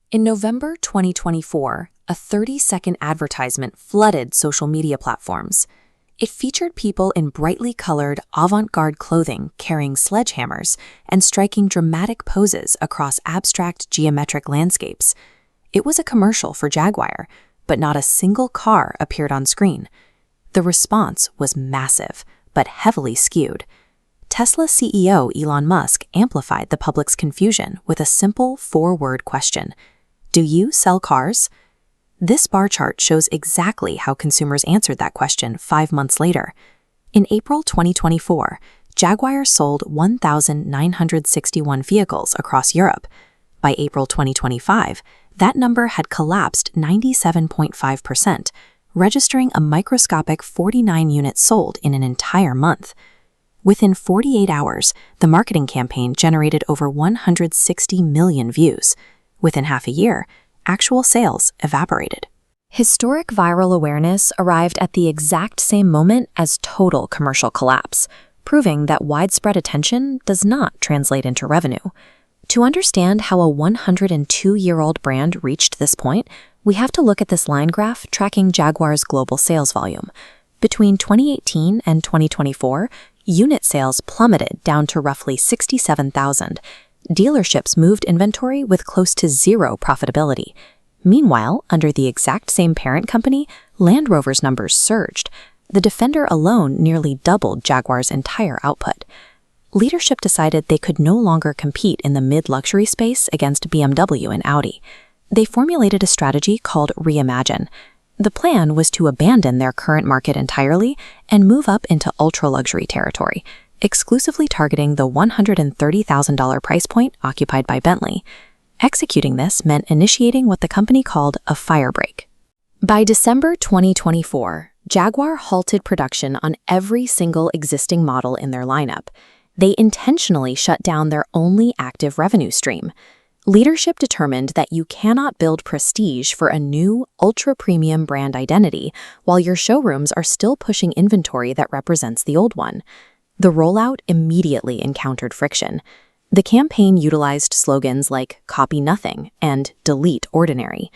In November 2024, a 30-second advertisement flooded social media platforms. It featured people in brightly colored, avant-garde clothing carrying sledgehammers and striking dramatic poses across abstract geometric landscapes. It was a commercial for Jaguar, but not a single car appeared on screen. The response was massive, but heavily skewed. Tesla CEO Elon Musk amplified the public's confusion with a simple four-word question: do you sell cars? This bar chart shows exactly how consumers answered that question 5 months later. In April 2024, Jaguar sold 1,961 vehicles across Europe. By April 2025, that number had collapsed 97.5%, registering a microscopic 49 units sold in an entire month. Within 48 hours, the marketing campaign generated over 160 million views. Within half a year, actual sales evaporated. Historic viral awareness arrived at the exact same moment as total commercial collapse, proving that widespread attention does not translate into revenue. To understand how a 102-year-old brand reached this point, we have to look at this line graph tracking Jaguar's global sales volume. Between 2018 and 2024, unit sales plummeted down to roughly 67,000. Dealerships moved inventory with close to zero profitability. Meanwhile, under the exact same parent company, Land Rover's numbers surged. The Defender alone nearly doubled Jaguar's entire output. Leadership decided they could no longer compete in the mid-luxury space against BMW and Audi. They formulated a strategy called Reimagine. The plan was to abandon their current market entirely and move up into ultra-luxury territory, exclusively targeting the $130,000 price point occupied by Bentley. Executing this meant initiating what the company called a firebreak. By December 2024, Jaguar halted production on every single existing model in their lineup. They intentionally shut down their only active revenue stream. Leadership determined that you cannot build prestige for a new, ultra-premium brand identity while your showrooms are still pushing inventory that represents the old one. The rollout immediately encountered friction. The campaign utilized slogans like "copy nothing" and "delete ordinary."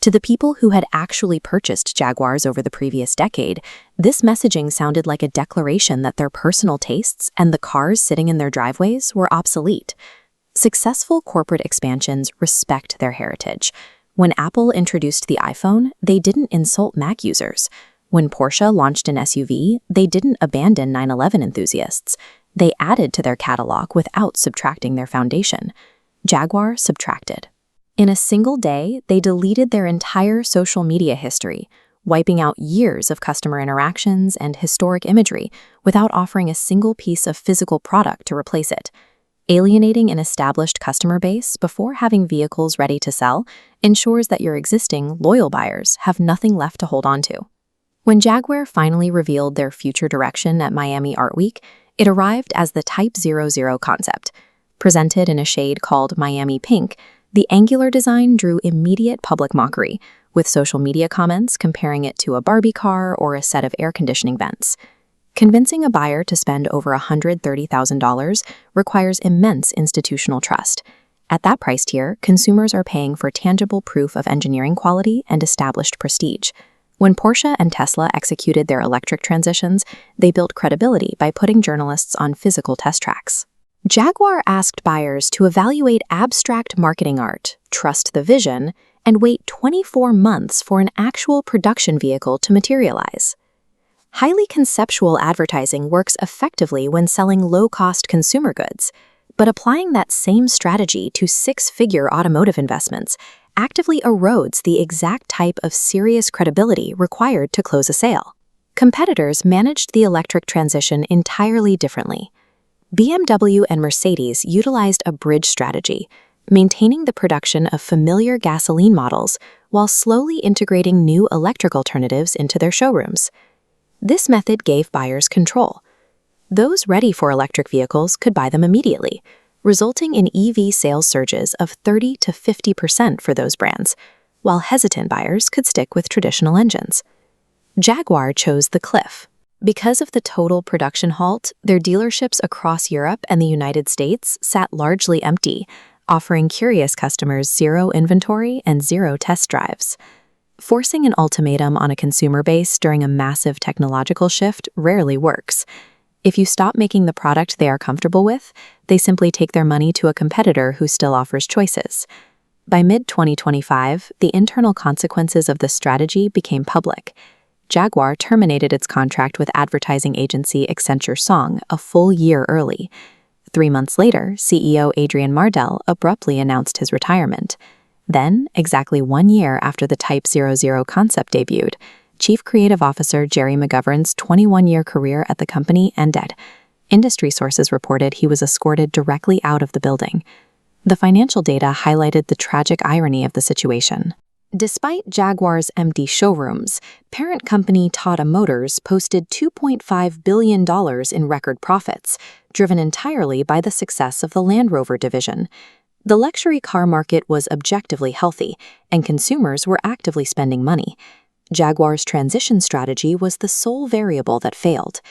To the people who had actually purchased Jaguars over the previous decade, this messaging sounded like a declaration that their personal tastes and the cars sitting in their driveways were obsolete. Successful corporate expansions respect their heritage. When Apple introduced the iPhone, they didn't insult Mac users. When Porsche launched an SUV, they didn't abandon 911 enthusiasts. They added to their catalog without subtracting their foundation. Jaguar subtracted. In a single day, they deleted their entire social media history, wiping out years of customer interactions and historic imagery without offering a single piece of physical product to replace it. Alienating an established customer base before having vehicles ready to sell ensures that your existing, loyal buyers have nothing left to hold on to. When Jaguar finally revealed their future direction at Miami Art Week, it arrived as the Type 00 concept. Presented in a shade called Miami Pink, the angular design drew immediate public mockery, with social media comments comparing it to a Barbie car or a set of air conditioning vents. Convincing a buyer to spend over $130,000 requires immense institutional trust. At that price tier, consumers are paying for tangible proof of engineering quality and established prestige. When Porsche and Tesla executed their electric transitions, they built credibility by putting journalists on physical test tracks. Jaguar asked buyers to evaluate abstract marketing art, trust the vision, and wait 24 months for an actual production vehicle to materialize. Highly conceptual advertising works effectively when selling low-cost consumer goods, but applying that same strategy to six-figure automotive investments actively erodes the exact type of serious credibility required to close a sale. Competitors managed the electric transition entirely differently. BMW and Mercedes utilized a bridge strategy, maintaining the production of familiar gasoline models while slowly integrating new electric alternatives into their showrooms. This method gave buyers control. Those ready for electric vehicles could buy them immediately, resulting in EV sales surges of 30 to 50% for those brands, while hesitant buyers could stick with traditional engines. Jaguar chose the cliff. Because of the total production halt, their dealerships across Europe and the United States sat largely empty, offering curious customers zero inventory and zero test drives. Forcing an ultimatum on a consumer base during a massive technological shift rarely works. If you stop making the product they are comfortable with, they simply take their money to a competitor who still offers choices. By mid-2025, the internal consequences of this strategy became public. Jaguar terminated its contract with advertising agency Accenture Song a full year early. 3 months later, CEO Adrian Mardell abruptly announced his retirement. Then, exactly 1 year after the Type 00 concept debuted, Chief Creative Officer Jerry McGovern's 21-year career at the company ended. Industry sources reported he was escorted directly out of the building. The financial data highlighted the tragic irony of the situation. Despite Jaguar's empty showrooms, parent company Tata Motors posted $2.5 billion in record profits, driven entirely by the success of the Land Rover division. The luxury car market was objectively healthy, and consumers were actively spending money. Jaguar's transition strategy was the sole variable that failed.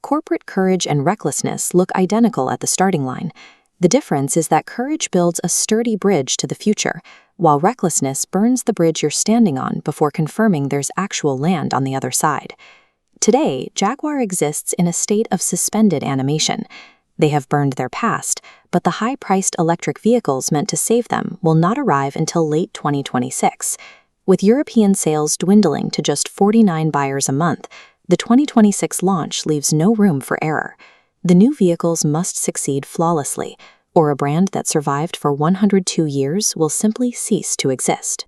Corporate courage and recklessness look identical at the starting line. The difference is that courage builds a sturdy bridge to the future, while recklessness burns the bridge you're standing on before confirming there's actual land on the other side. Today, Jaguar exists in a state of suspended animation. They have burned their past, but the high-priced electric vehicles meant to save them will not arrive until late 2026. With European sales dwindling to just 49 buyers a month, the 2026 launch leaves no room for error. The new vehicles must succeed flawlessly, or a brand that survived for 102 years will simply cease to exist.